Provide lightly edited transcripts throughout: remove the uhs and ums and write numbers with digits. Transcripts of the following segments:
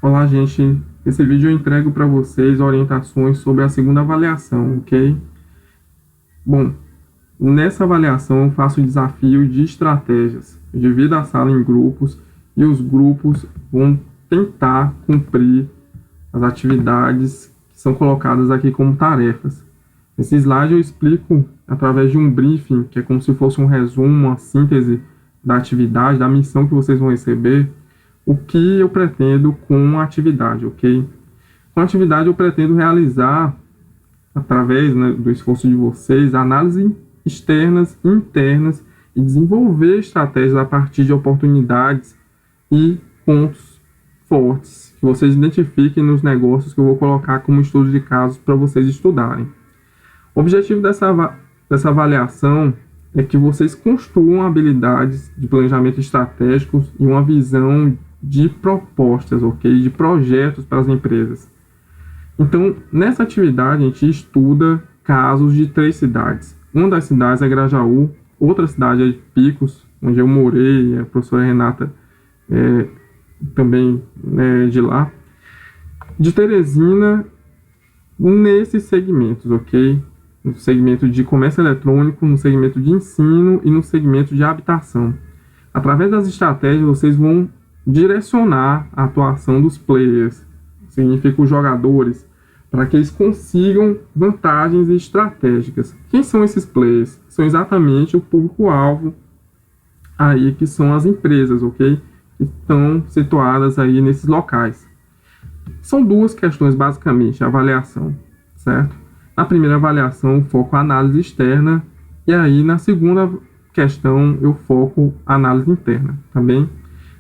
Olá, gente. Esse vídeo eu entrego para vocês orientações sobre a segunda avaliação, ok? Bom, nessa avaliação eu faço o desafio de estratégias. Eu divido a sala em grupos e os grupos vão tentar cumprir as atividades que são colocadas aqui como tarefas. Nesse slide eu explico através de um briefing, que é como se fosse um resumo, uma síntese da atividade, da missão que vocês vão receber, o que eu pretendo com a atividade, ok? Com a atividade eu pretendo realizar, através, né, do esforço de vocês, análises externas e internas e desenvolver estratégias a partir de oportunidades e pontos fortes que vocês identifiquem nos negócios que eu vou colocar como estudo de casos para vocês estudarem. O objetivo dessa avaliação é que vocês construam habilidades de planejamento estratégico e uma visão de propostas, ok? De projetos para as empresas. Então, nessa atividade, a gente estuda casos de 3 cidades. Uma das cidades é Grajaú, outra cidade é Picos, onde eu morei, a professora Renata também é de lá. De Teresina, nesses segmentos, ok? No segmento de comércio eletrônico, no segmento de ensino e no segmento de habitação. Através das estratégias, vocês vão direcionar a atuação dos players, significa os jogadores, para que eles consigam vantagens estratégicas. Quem são esses players? São exatamente o público-alvo aí, que são as empresas, ok? Que estão situadas aí nesses locais. São 2 questões, basicamente, a avaliação, certo? Na primeira avaliação, foco a análise externa, e aí na segunda questão eu foco a análise interna, tá bem?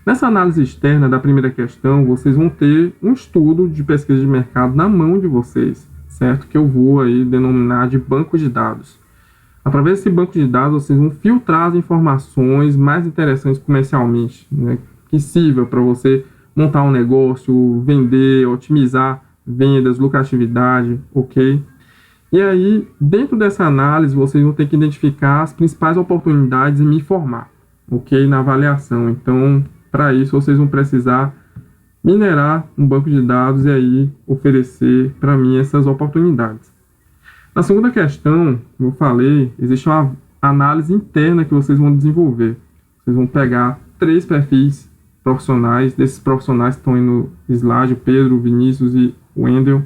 Nessa análise externa da primeira questão, vocês vão ter um estudo de pesquisa de mercado na mão de vocês, certo? Que eu vou aí denominar de banco de dados. Através desse banco de dados, vocês vão filtrar as informações mais interessantes comercialmente, né? Que sirva para você montar um negócio, vender, otimizar vendas, lucratividade, ok? E aí, dentro dessa análise, vocês vão ter que identificar as principais oportunidades e me informar, ok? Na avaliação. Então, para isso, vocês vão precisar minerar um banco de dados e aí oferecer para mim essas oportunidades. Na segunda questão, como eu falei, existe uma análise interna que vocês vão desenvolver. Vocês vão pegar 3 perfis profissionais, desses profissionais que estão aí no slide, o Pedro, o Vinícius e o Wendel.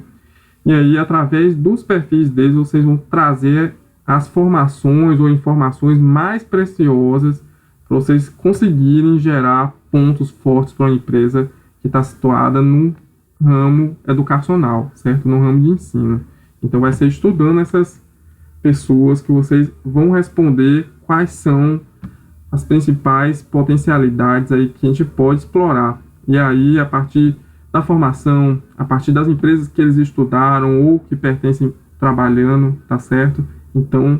E aí, através dos perfis deles, vocês vão trazer as formações ou informações mais preciosas para vocês conseguirem gerar pontos fortes para uma empresa que está situada no ramo educacional, certo? No ramo de ensino. Então, vai ser estudando essas pessoas que vocês vão responder quais são as principais potencialidades aí que a gente pode explorar. E aí, a partir da formação, a partir das empresas que eles estudaram ou que pertencem trabalhando, tá certo? Então,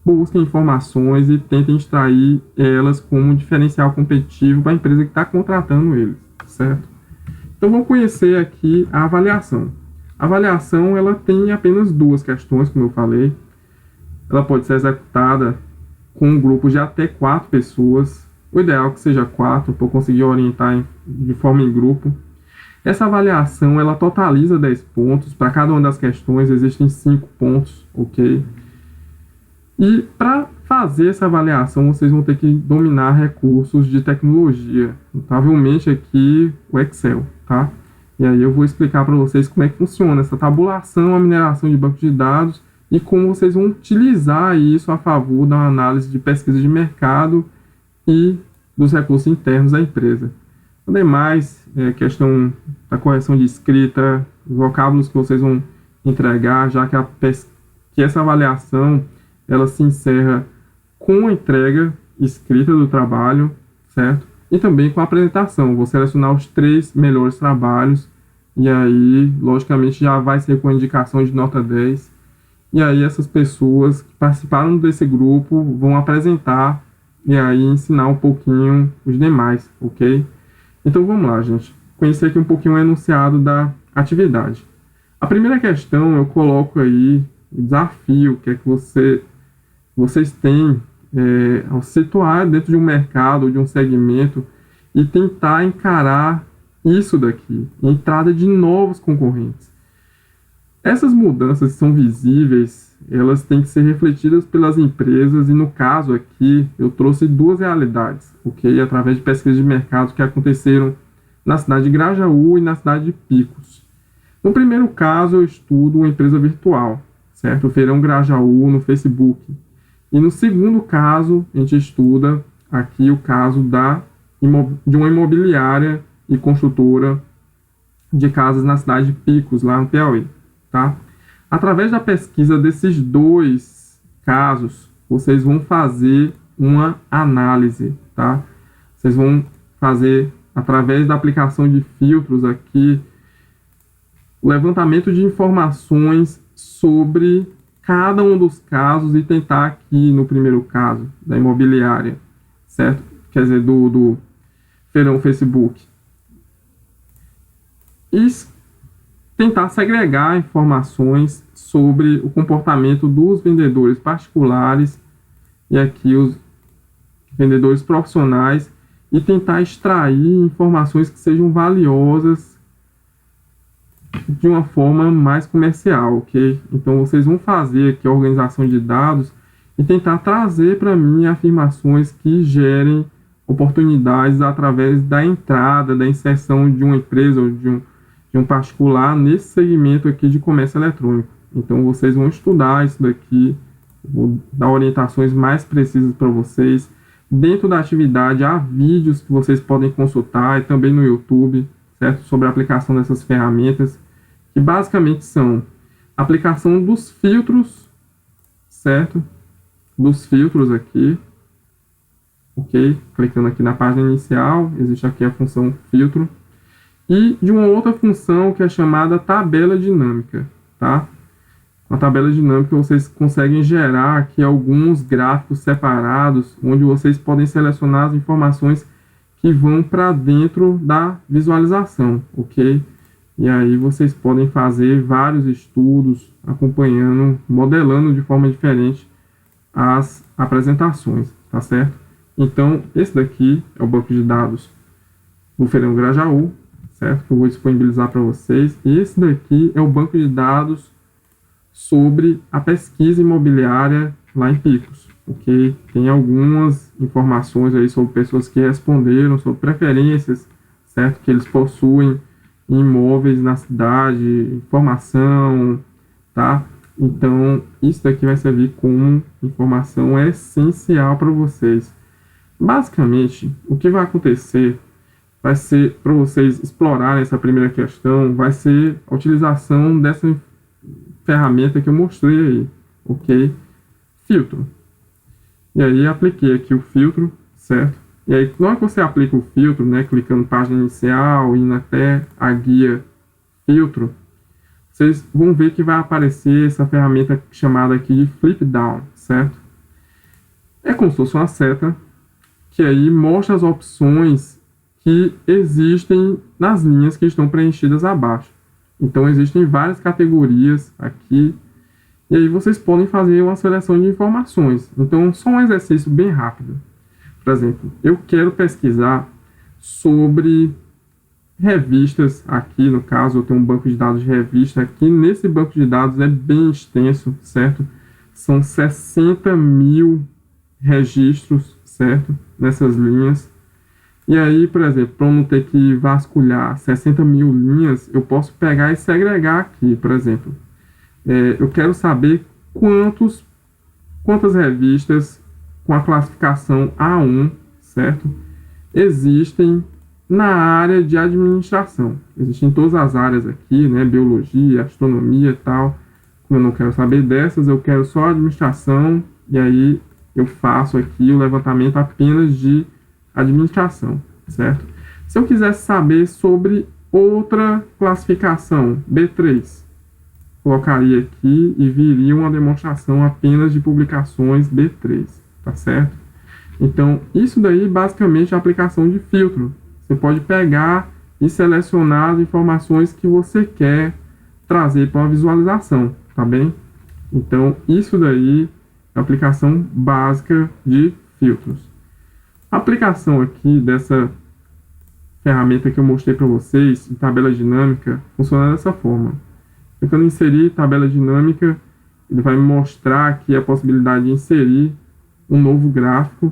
busquem informações e tentem extrair elas como um diferencial competitivo para a empresa que está contratando eles, certo? Então, vamos conhecer aqui a avaliação. A avaliação, ela tem apenas 2 questões, como eu falei. Ela pode ser executada com um grupo de até 4 pessoas. O ideal é que seja 4, para conseguir orientar de forma em grupo. Essa avaliação, ela totaliza 10 pontos. Para cada uma das questões, existem 5 pontos, ok? E para fazer essa avaliação, vocês vão ter que dominar recursos de tecnologia. Notavelmente aqui, o Excel, tá? E aí eu vou explicar para vocês como é que funciona essa tabulação, a mineração de banco de dados e como vocês vão utilizar isso a favor da análise de pesquisa de mercado e dos recursos internos da empresa. Ademais, questão da correção de escrita, os vocábulos que vocês vão entregar, já que essa avaliação ela se encerra com a entrega escrita do trabalho, certo? E também com a apresentação. Vou selecionar os 3 melhores trabalhos e aí, logicamente, já vai ser com indicação de nota 10. E aí essas pessoas que participaram desse grupo vão apresentar e aí ensinar um pouquinho os demais, ok? Então vamos lá, gente. Conhecer aqui um pouquinho o enunciado da atividade. A primeira questão eu coloco aí o desafio que é que vocês têm ao se situar dentro de um mercado, de um segmento e tentar encarar isso daqui, entrada de novos concorrentes. Essas mudanças são visíveis, elas têm que ser refletidas pelas empresas e no caso aqui eu trouxe duas realidades, ok? Através de pesquisas de mercado que aconteceram na cidade de Grajaú e na cidade de Picos. No primeiro caso eu estudo uma empresa virtual, certo? O Feirão Grajaú no Facebook. E no segundo caso a gente estuda aqui o caso de uma imobiliária e construtora de casas na cidade de Picos, lá no Piauí. Tá? Através da pesquisa desses dois casos, vocês vão fazer uma análise, tá? Vocês vão fazer, através da aplicação de filtros aqui, o levantamento de informações sobre cada um dos casos e tentar aqui, no primeiro caso, da imobiliária, certo? Quer dizer, do Feirão Facebook. Tentar segregar informações sobre o comportamento dos vendedores particulares e aqui os vendedores profissionais e tentar extrair informações que sejam valiosas de uma forma mais comercial, ok? Então vocês vão fazer aqui a organização de dados e tentar trazer para mim afirmações que gerem oportunidades através da entrada, da inserção de uma empresa ou de um particular nesse segmento aqui de comércio eletrônico. Então vocês vão estudar isso daqui, vou dar orientações mais precisas para vocês. Dentro da atividade há vídeos que vocês podem consultar e também no YouTube, certo? Sobre a aplicação dessas ferramentas, que basicamente são a aplicação dos filtros, certo? Dos filtros aqui, ok? Clicando aqui na página inicial, existe aqui a função filtro. E de uma outra função que é chamada tabela dinâmica, tá? Com a tabela dinâmica vocês conseguem gerar aqui alguns gráficos separados, onde vocês podem selecionar as informações que vão para dentro da visualização, ok? E aí vocês podem fazer vários estudos, acompanhando, modelando de forma diferente as apresentações, tá certo? Então, esse daqui é o banco de dados do Feirão Grajaú, certo? Que eu vou disponibilizar para vocês. E esse daqui é o banco de dados sobre a pesquisa imobiliária lá em Picos, ok? Tem algumas informações aí sobre pessoas que responderam, sobre preferências, certo? Que eles possuem imóveis na cidade, informação, tá? Então, isso daqui vai servir como informação essencial para vocês. Basicamente, o que vai acontecer vai ser, para vocês explorarem essa primeira questão, vai ser a utilização dessa ferramenta que eu mostrei aí, ok? Filtro. E aí, apliquei aqui o filtro, certo? E aí, na hora que você aplica o filtro, né, clicando página inicial, indo até a guia filtro, vocês vão ver que vai aparecer essa ferramenta chamada aqui de Flip Down, certo? É como se fosse uma seta, que aí mostra as opções que existem nas linhas que estão preenchidas abaixo. Então existem várias categorias aqui, e aí vocês podem fazer uma seleção de informações. Então só um exercício bem rápido. Por exemplo, eu quero pesquisar sobre revistas, aqui no caso eu tenho um banco de dados de revista, aqui nesse banco de dados é bem extenso, certo? São 60 mil registros, certo? Nessas linhas. E aí, por exemplo, para eu não ter que vasculhar 60 mil linhas, eu posso pegar e segregar aqui, por exemplo. Eu quero saber quantas revistas com a classificação A1, certo? Existem na área de administração. Existem todas as áreas aqui, né? Biologia, astronomia e tal. Como eu não quero saber dessas, eu quero só administração, e aí eu faço aqui o levantamento apenas de administração, certo? Se eu quisesse saber sobre outra classificação, B3, colocaria aqui e viria uma demonstração apenas de publicações B3, tá certo? Então, isso daí basicamente é a aplicação de filtro. Você pode pegar e selecionar as informações que você quer trazer para uma visualização, tá bem? Então, isso daí é a aplicação básica de filtros. A aplicação aqui dessa ferramenta que eu mostrei para vocês, de tabela dinâmica, funciona dessa forma. Quando eu inserir tabela dinâmica, ele vai me mostrar aqui a possibilidade de inserir um novo gráfico.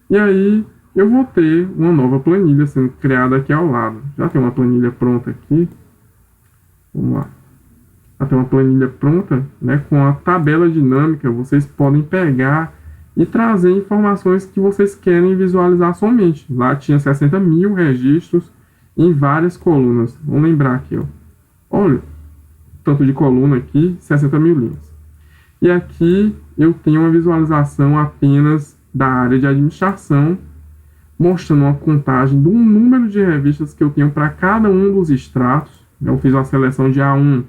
E aí eu vou ter uma nova planilha sendo criada aqui ao lado. Já tem uma planilha pronta aqui. Vamos lá. Já tem uma planilha pronta, né? Com a tabela dinâmica, vocês podem pegar e trazer informações que vocês querem visualizar somente. Lá tinha 60 mil registros em várias colunas. Vamos lembrar aqui, ó. Olha, tanto de coluna aqui, 60 mil linhas. E aqui eu tenho uma visualização apenas da área de administração, mostrando uma contagem do número de revistas que eu tenho para cada um dos extratos. Eu fiz uma seleção de A1.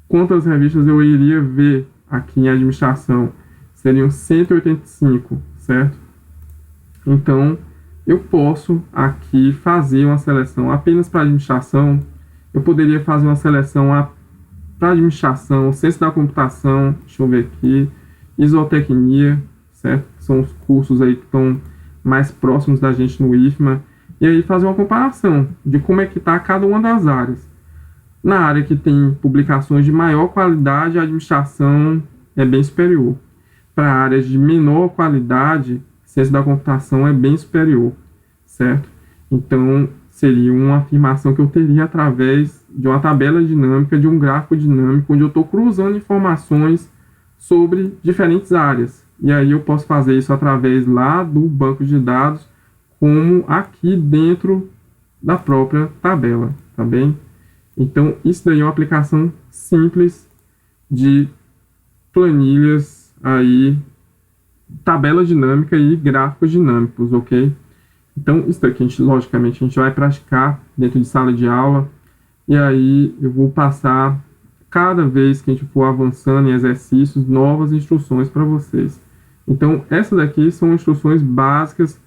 Quantas revistas eu iria ver aqui em administração? Seriam 185, certo? Então, eu posso aqui fazer uma seleção apenas para administração. Eu poderia fazer uma seleção para administração, ciência da computação, deixa eu ver aqui, isotecnia, certo? São os cursos aí que estão mais próximos da gente no IFMA. E aí fazer uma comparação de como é que está cada uma das áreas. Na área que tem publicações de maior qualidade, a administração é bem superior. Para áreas de menor qualidade, ciência da computação é bem superior, certo? Então, seria uma afirmação que eu teria através de uma tabela dinâmica, de um gráfico dinâmico, onde eu estou cruzando informações sobre diferentes áreas. E aí eu posso fazer isso através lá do banco de dados, como aqui dentro da própria tabela, tá bem? Então, isso daí é uma aplicação simples de planilhas aí, tabela dinâmica e gráficos dinâmicos, ok? Então, isso daqui, logicamente, a gente vai praticar dentro de sala de aula. E aí, eu vou passar, cada vez que a gente for avançando em exercícios, novas instruções para vocês. Então, essas daqui são instruções básicas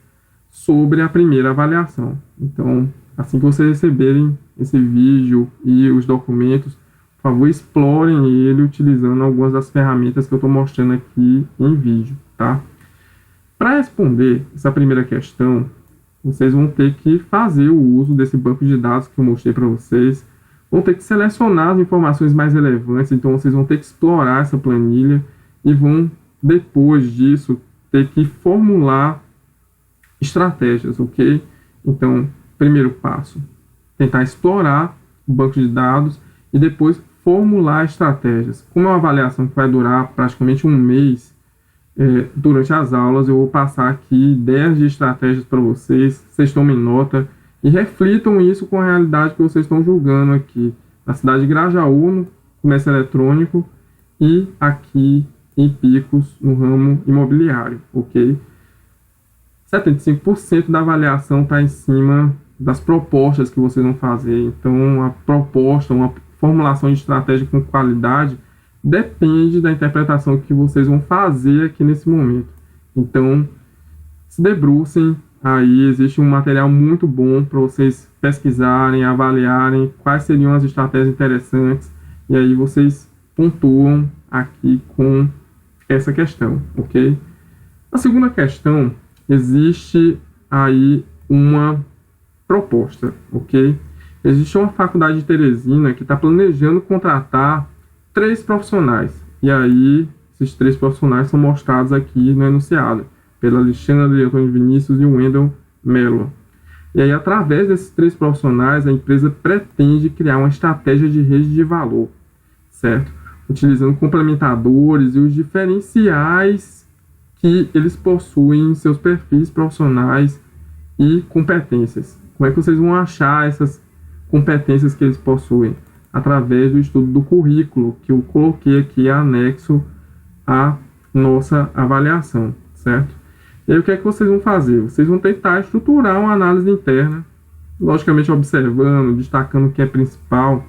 sobre a primeira avaliação. Então, assim que vocês receberem esse vídeo e os documentos, por favor, explorem ele utilizando algumas das ferramentas que eu estou mostrando aqui em vídeo, tá? Para responder essa primeira questão, vocês vão ter que fazer o uso desse banco de dados que eu mostrei para vocês. Vão ter que selecionar as informações mais relevantes, então vocês vão ter que explorar essa planilha e vão, depois disso, ter que formular estratégias, ok? Então, primeiro passo, tentar explorar o banco de dados e depois formular estratégias. Como é uma avaliação que vai durar praticamente um mês, durante as aulas eu vou passar aqui 10 de estratégias para vocês, vocês tomem nota e reflitam isso com a realidade que vocês estão julgando aqui na cidade de Grajaú, no comércio eletrônico, e aqui em Picos, no ramo imobiliário, ok? 75% da avaliação está em cima das propostas que vocês vão fazer. Então, a proposta, uma formulação de estratégia com qualidade, depende da interpretação que vocês vão fazer aqui nesse momento. Então, se debrucem, aí existe um material muito bom para vocês pesquisarem, avaliarem quais seriam as estratégias interessantes, e aí vocês pontuam aqui com essa questão, ok? A segunda questão, existe aí uma proposta, ok? Existe uma faculdade de Teresina que está planejando contratar 3 profissionais. E aí, esses 3 profissionais são mostrados aqui no enunciado, pela Alexandre, Antônio Vinícius e o Wendel Mello. E aí, através desses 3 profissionais, a empresa pretende criar uma estratégia de rede de valor, certo? Utilizando complementadores e os diferenciais que eles possuem em seus perfis profissionais e competências. Como é que vocês vão achar essas competências que eles possuem? Através do estudo do currículo, que eu coloquei aqui anexo à nossa avaliação, certo? E aí o que é que vocês vão fazer? Vocês vão tentar estruturar uma análise interna, logicamente observando, destacando o que é principal,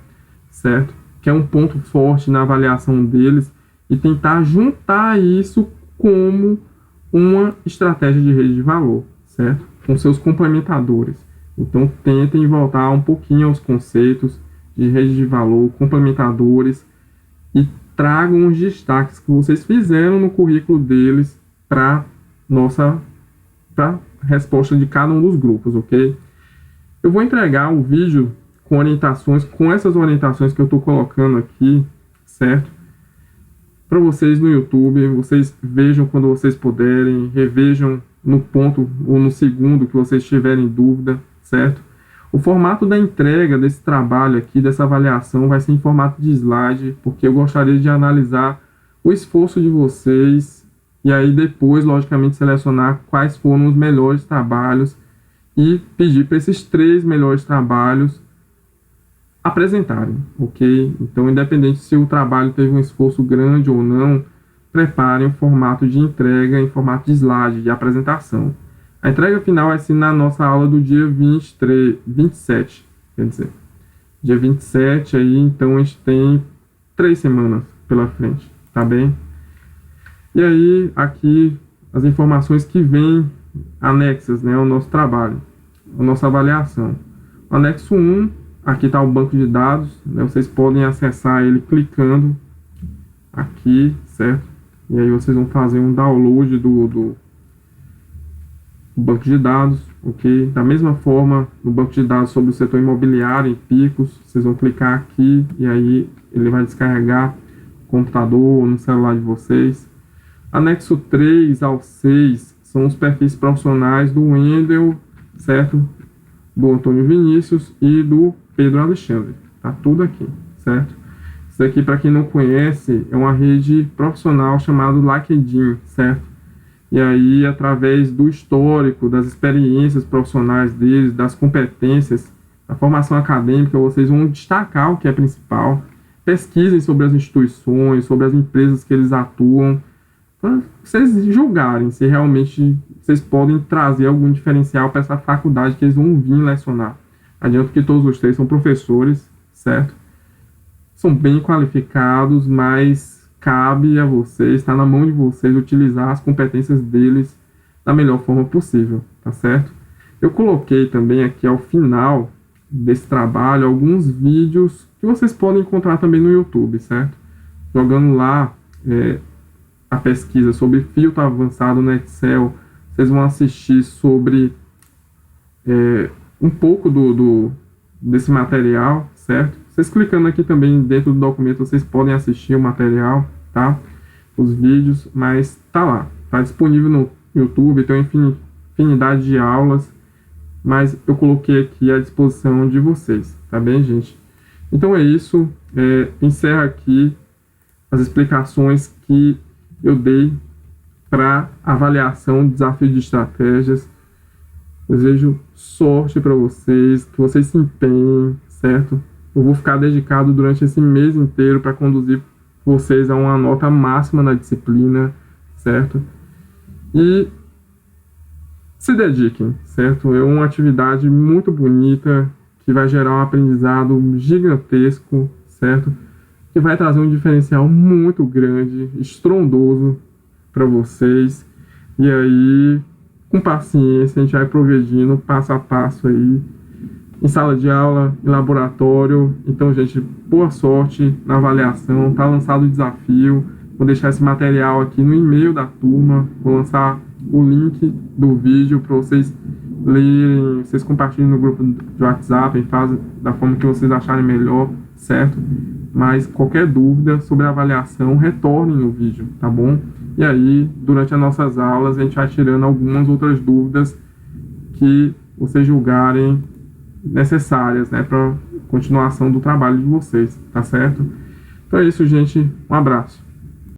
certo? Que é um ponto forte na avaliação deles, e tentar juntar isso como uma estratégia de rede de valor, certo? Com seus complementadores. Então, tentem voltar um pouquinho aos conceitos de rede de valor, complementadores, e tragam os destaques que vocês fizeram no currículo deles para a resposta de cada um dos grupos, ok? Eu vou entregar o vídeo com orientações, com essas orientações que eu estou colocando aqui, certo? Para vocês no YouTube, vocês vejam quando vocês puderem, revejam no ponto ou no segundo que vocês tiverem dúvida, certo? O formato da entrega desse trabalho aqui, dessa avaliação, vai ser em formato de slide, porque eu gostaria de analisar o esforço de vocês e aí depois, logicamente, selecionar quais foram os melhores trabalhos e pedir para esses 3 melhores trabalhos apresentarem, ok? Então, independente se o trabalho teve um esforço grande ou não, preparem o formato de entrega em formato de slide, de apresentação. A entrega final vai ser na nossa aula do dia 27, quer dizer, dia 27, aí então a gente tem 3 semanas pela frente, tá bem? E aí, aqui, as informações que vêm anexas, né, ao nosso trabalho, a nossa avaliação. O anexo 1, aqui está o banco de dados, né, vocês podem acessar ele clicando aqui, certo? E aí vocês vão fazer um download do banco de dados, ok? Da mesma forma, no banco de dados sobre o setor imobiliário em Picos, vocês vão clicar aqui e aí ele vai descarregar no computador ou no celular de vocês. Anexo 3 ao 6 são os perfis profissionais do Wendel, certo? Do Antônio Vinícius e do Pedro Alexandre. Tá tudo aqui, certo? Isso aqui, para quem não conhece, é uma rede profissional chamada LinkedIn, certo? E aí, através do histórico, das experiências profissionais deles, das competências, da formação acadêmica, vocês vão destacar o que é principal. Pesquisem sobre as instituições, sobre as empresas que eles atuam, para vocês julgarem se realmente vocês podem trazer algum diferencial para essa faculdade que eles vão vir lecionar. Adianto que todos os 3 são professores, certo? São bem qualificados, mas cabe a vocês, está na mão de vocês utilizar as competências deles da melhor forma possível, tá certo? Eu coloquei também aqui ao final desse trabalho alguns vídeos que vocês podem encontrar também no YouTube, certo? Jogando lá a pesquisa sobre filtro avançado no Excel, vocês vão assistir sobre um pouco desse material, certo? Vocês clicando aqui também dentro do documento, vocês podem assistir o material, tá? Os vídeos, mas tá lá. Tá disponível no YouTube, tem uma infinidade de aulas, mas eu coloquei aqui à disposição de vocês, tá bem, gente? Então é isso. Encerro aqui as explicações que eu dei para avaliação de desafio de estratégias. Desejo sorte para vocês, que vocês se empenhem, certo? Eu vou ficar dedicado durante esse mês inteiro para conduzir vocês a uma nota máxima na disciplina, certo? E se dediquem, certo? É uma atividade muito bonita que vai gerar um aprendizado gigantesco, certo? Que vai trazer um diferencial muito grande, estrondoso para vocês. E aí, com paciência, a gente vai progredindo passo a passo aí, em sala de aula, em laboratório. Então, gente, boa sorte na avaliação. Tá lançado o desafio. Vou deixar esse material aqui no e-mail da turma. Vou lançar o link do vídeo para vocês lerem, vocês compartilhem no grupo de WhatsApp, fazem da forma que vocês acharem melhor, certo? Mas qualquer dúvida sobre a avaliação, retornem no vídeo, tá bom? E aí, durante as nossas aulas, a gente vai tirando algumas outras dúvidas que vocês julgarem necessárias, né, para continuação do trabalho de vocês, tá certo? Então é isso, gente. Um abraço.